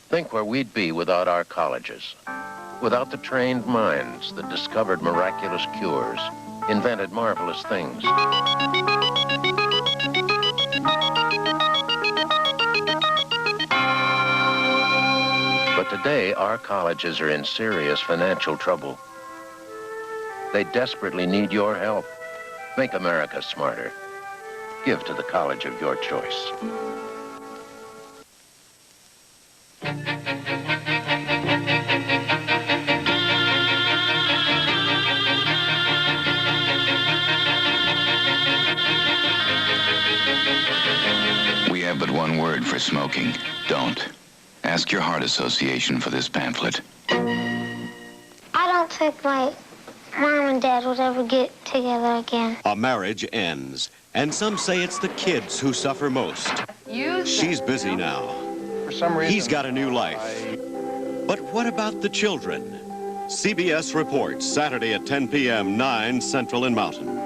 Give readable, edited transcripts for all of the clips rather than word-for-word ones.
Think where we'd be without our colleges, without the trained minds that discovered miraculous cures, invented marvelous things. But today, our colleges are in serious financial trouble. They desperately need your help. Make America smarter. Give to the college of your choice. We have but one word for smoking. Don't. Ask your heart association for this pamphlet. I don't think my mom and dad would ever get together again. A marriage ends, and some say it's the kids who suffer most. She's busy now. For some reason, he's got a new life. But what about the children? CBS Reports, Saturday at 10 p.m., 9 Central and Mountain.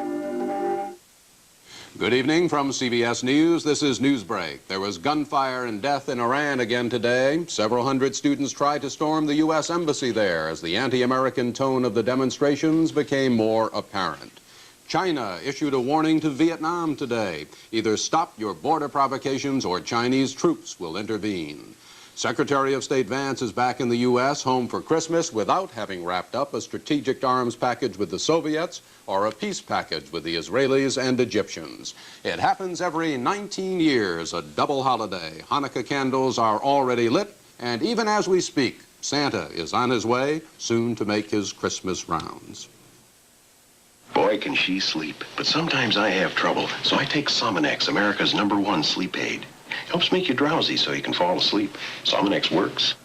Good evening from CBS News. This is Newsbreak. There was gunfire and death in Iran again today. Several hundred students tried to storm the U.S. Embassy there as the anti-American tone of the demonstrations became more apparent. China issued a warning to Vietnam today. Either stop your border provocations or Chinese troops will intervene. Secretary of State Vance is back in the U.S., home for Christmas, without having wrapped up a strategic arms package with the Soviets or a peace package with the Israelis and Egyptians. It happens every 19 years, a double holiday. Hanukkah candles are already lit, and even as we speak, Santa is on his way, soon to make his Christmas rounds. Boy, can she sleep. But sometimes I have trouble, so I take Sominex, America's #1 sleep aid. Helps make you drowsy so you can fall asleep. Sominex works.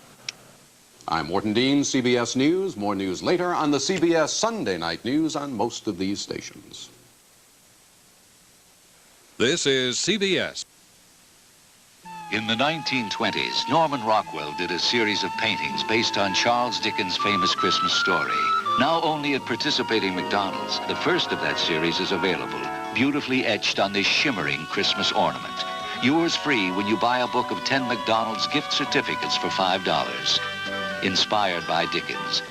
I'm Morton Dean, CBS News. More news later on the CBS Sunday Night News on most of these stations. This is CBS. In the 1920s, Norman Rockwell did a series of paintings based on Charles Dickens' famous Christmas story. Now only at participating McDonald's, the first of that series is available, beautifully etched on this shimmering Christmas ornament. Yours free when you buy a book of 10 McDonald's gift certificates for $5. Inspired by Dickens,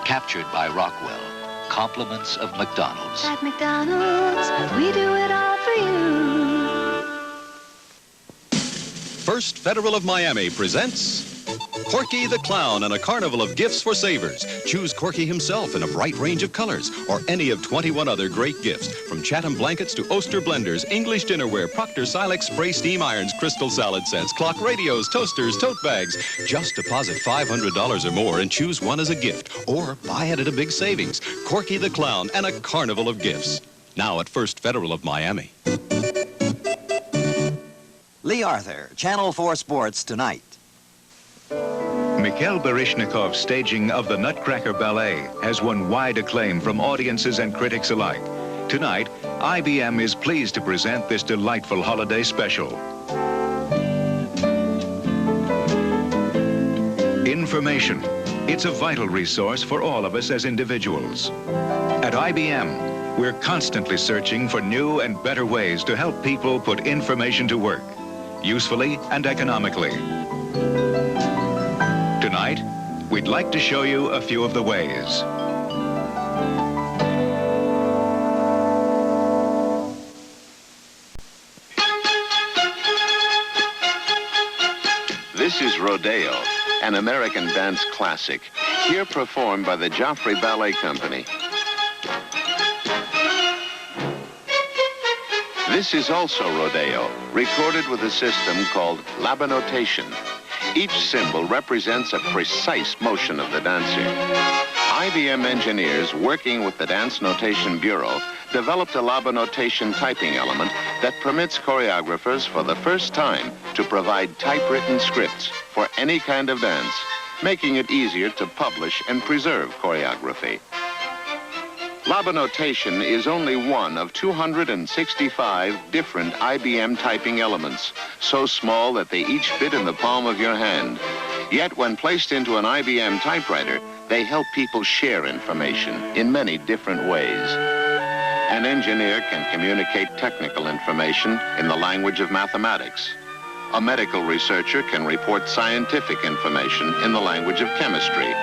captured by Rockwell. Compliments of McDonald's. At McDonald's, we do it all for you. First Federal of Miami presents Corky the Clown and a carnival of gifts for savers. Choose Corky himself in a bright range of colors or any of 21 other great gifts. From Chatham blankets to Oster blenders, English dinnerware, Proctor Silex spray steam irons, crystal salad sets, clock radios, toasters, tote bags. Just deposit $500 or more and choose one as a gift or buy it at a big savings. Corky the Clown and a carnival of gifts. Now at First Federal of Miami. Lee Arthur, Channel 4 Sports tonight. Mikhail Baryshnikov's staging of the Nutcracker Ballet has won wide acclaim from audiences and critics alike. Tonight, IBM is pleased to present this delightful holiday special. Information. It's a vital resource for all of us as individuals. At IBM, we're constantly searching for new and better ways to help people put information to work, usefully and economically. Tonight, we'd like to show you a few of the ways. This is Rodeo, an American dance classic, here performed by the Joffrey Ballet Company. This is also Rodeo, recorded with a system called Labanotation. Each symbol represents a precise motion of the dancer. IBM engineers working with the Dance Notation Bureau developed a Labanotation typing element that permits choreographers for the first time to provide typewritten scripts for any kind of dance, making it easier to publish and preserve choreography. Labanotation is only one of 265 different IBM typing elements, so small that they each fit in the palm of your hand. Yet when placed into an IBM typewriter, they help people share information in many different ways. An engineer can communicate technical information in the language of mathematics. A medical researcher can report scientific information in the language of chemistry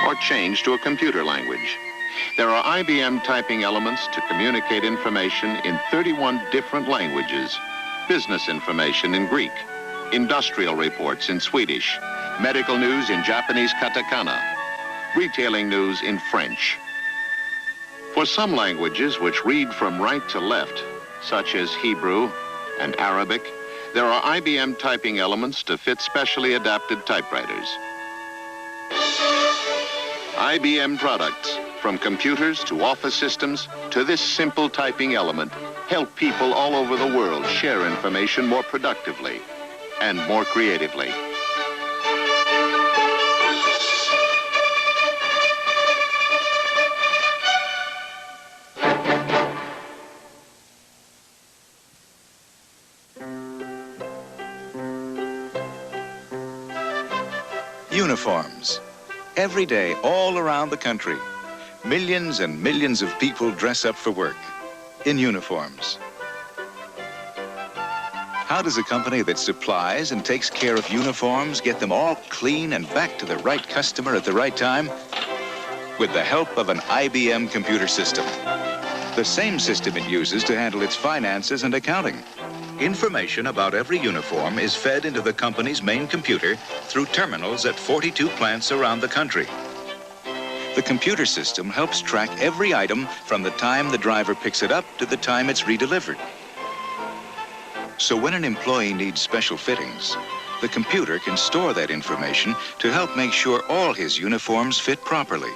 or change to a computer language. There are IBM typing elements to communicate information in 31 different languages. Business information in Greek, industrial reports in Swedish, medical news in Japanese katakana, retailing news in French. For some languages which read from right to left, such as Hebrew and Arabic, there are IBM typing elements to fit specially adapted typewriters. IBM products, from computers to office systems to this simple typing element, help people all over the world share information more productively and more creatively. Uniforms. Every day, all around the country, millions and millions of people dress up for work in uniforms. How does a company that supplies and takes care of uniforms get them all clean and back to the right customer at the right time? With the help of an IBM computer system. The same system it uses to handle its finances and accounting. Information about every uniform is fed into the company's main computer through terminals at 42 plants around the country. The computer system helps track every item from the time the driver picks it up to the time it's redelivered. So when an employee needs special fittings, the computer can store that information to help make sure all his uniforms fit properly.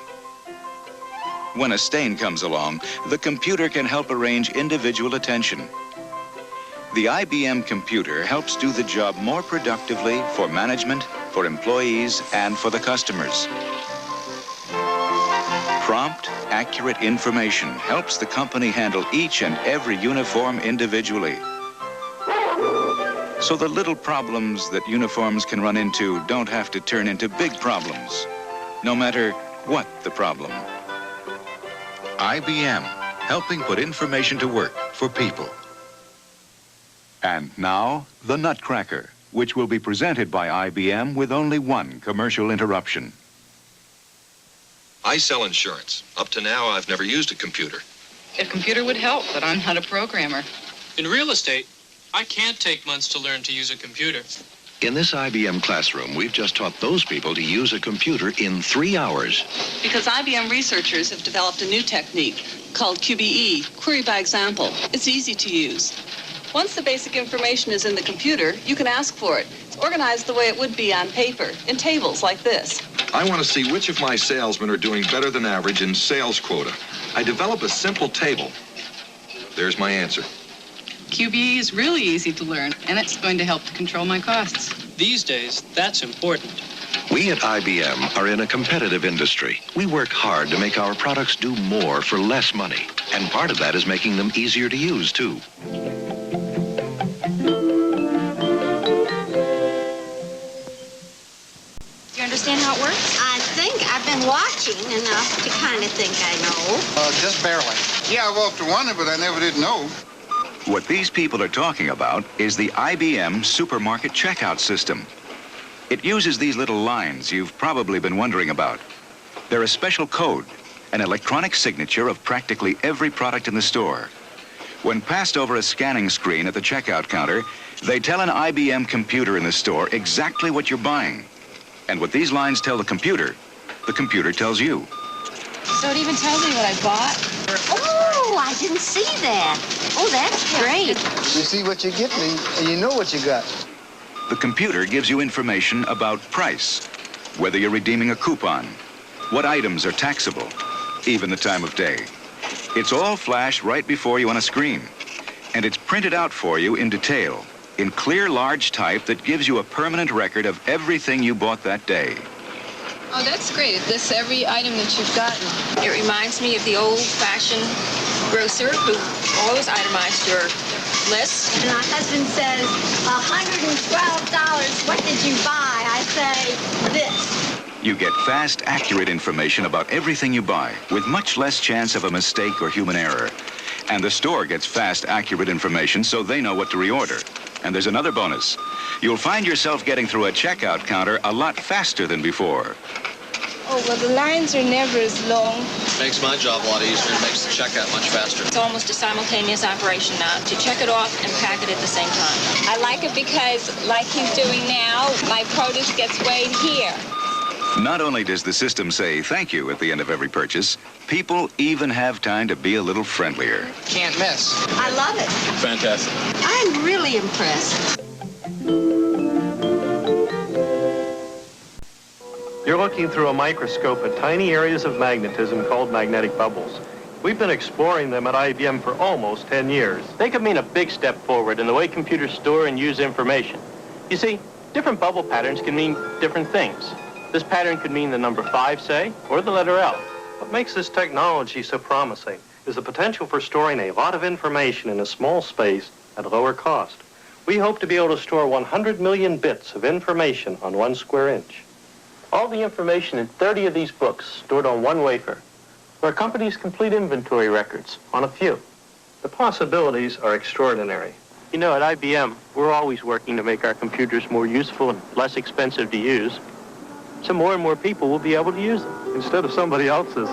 When a stain comes along, the computer can help arrange individual attention. The IBM computer helps do the job more productively for management, for employees, and for the customers. Prompt, accurate information helps the company handle each and every uniform individually. So the little problems that uniforms can run into don't have to turn into big problems, no matter what the problem. IBM, helping put information to work for people. And now, the Nutcracker, which will be presented by IBM with only one commercial interruption. I sell insurance. Up to now, I've never used a computer. A computer would help, but I'm not a programmer. In real estate, I can't take months to learn to use a computer. In this IBM classroom, we've just taught those people to use a computer in 3 hours. Because IBM researchers have developed a new technique called QBE, Query by Example. It's easy to use. Once the basic information is in the computer, you can ask for it. It's organized the way it would be on paper, in tables like this. I want to see which of my salesmen are doing better than average in sales quota. I develop a simple table. There's my answer. QBE is really easy to learn, and it's going to help to control my costs. These days, that's important. We at IBM are in a competitive industry. We work hard to make our products do more for less money. And part of that is making them easier to use, too. Do you understand how it works? I think I've been watching enough to kind of think I know. Just barely. Yeah, I've often wondered, but I never did know. What these people are talking about is the IBM supermarket checkout system. It uses these little lines you've probably been wondering about. They're a special code, an electronic signature of practically every product in the store. When passed over a scanning screen at the checkout counter, they tell an IBM computer in the store exactly what you're buying. And what these lines tell the computer tells you. So it even tells me what I bought? Oh, I didn't see that. Oh, that's great. You see what you get me, and you know what you got. The computer gives you information about price, whether you're redeeming a coupon, what items are taxable, even the time of day. It's all flashed right before you on a screen, and it's printed out for you in detail, in clear, large type that gives you a permanent record of everything you bought that day. Oh, that's great. It lists every item that you've gotten. It reminds me of the old-fashioned grocer who always itemized your list. And my husband says, $112, what did you buy? I say, this. You get fast, accurate information about everything you buy with much less chance of a mistake or human error. And the store gets fast, accurate information so they know what to reorder. And there's another bonus. You'll find yourself getting through a checkout counter a lot faster than before. Oh, well, the lines are never as long. Makes my job a lot easier and makes the checkout much faster. It's almost a simultaneous operation now to check it off and pack it at the same time. I like it because, like he's doing now, my produce gets weighed here. Not only does the system say thank you at the end of every purchase, people even have time to be a little friendlier. Can't miss. I love it. Fantastic. I'm really impressed. You're looking through a microscope at tiny areas of magnetism called magnetic bubbles. We've been exploring them at IBM for almost 10 years. They could mean a big step forward in the way computers store and use information. You see, different bubble patterns can mean different things. This pattern could mean the number 5, say, or the letter L. What makes this technology so promising is the potential for storing a lot of information in a small space at a lower cost. We hope to be able to store 100 million bits of information on 1 square inch. All the information in 30 of these books stored on 1 wafer, or a company's complete inventory records on a few. The possibilities are extraordinary. You know, at IBM, we're always working to make our computers more useful and less expensive to use, so more and more people will be able to use them instead of somebody else's.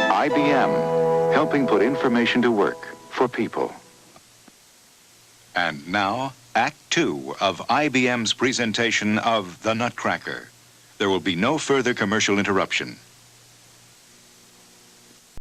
IBM, helping put information to work for people. And now, Act 2 of IBM's presentation of The Nutcracker. There will be no further commercial interruption.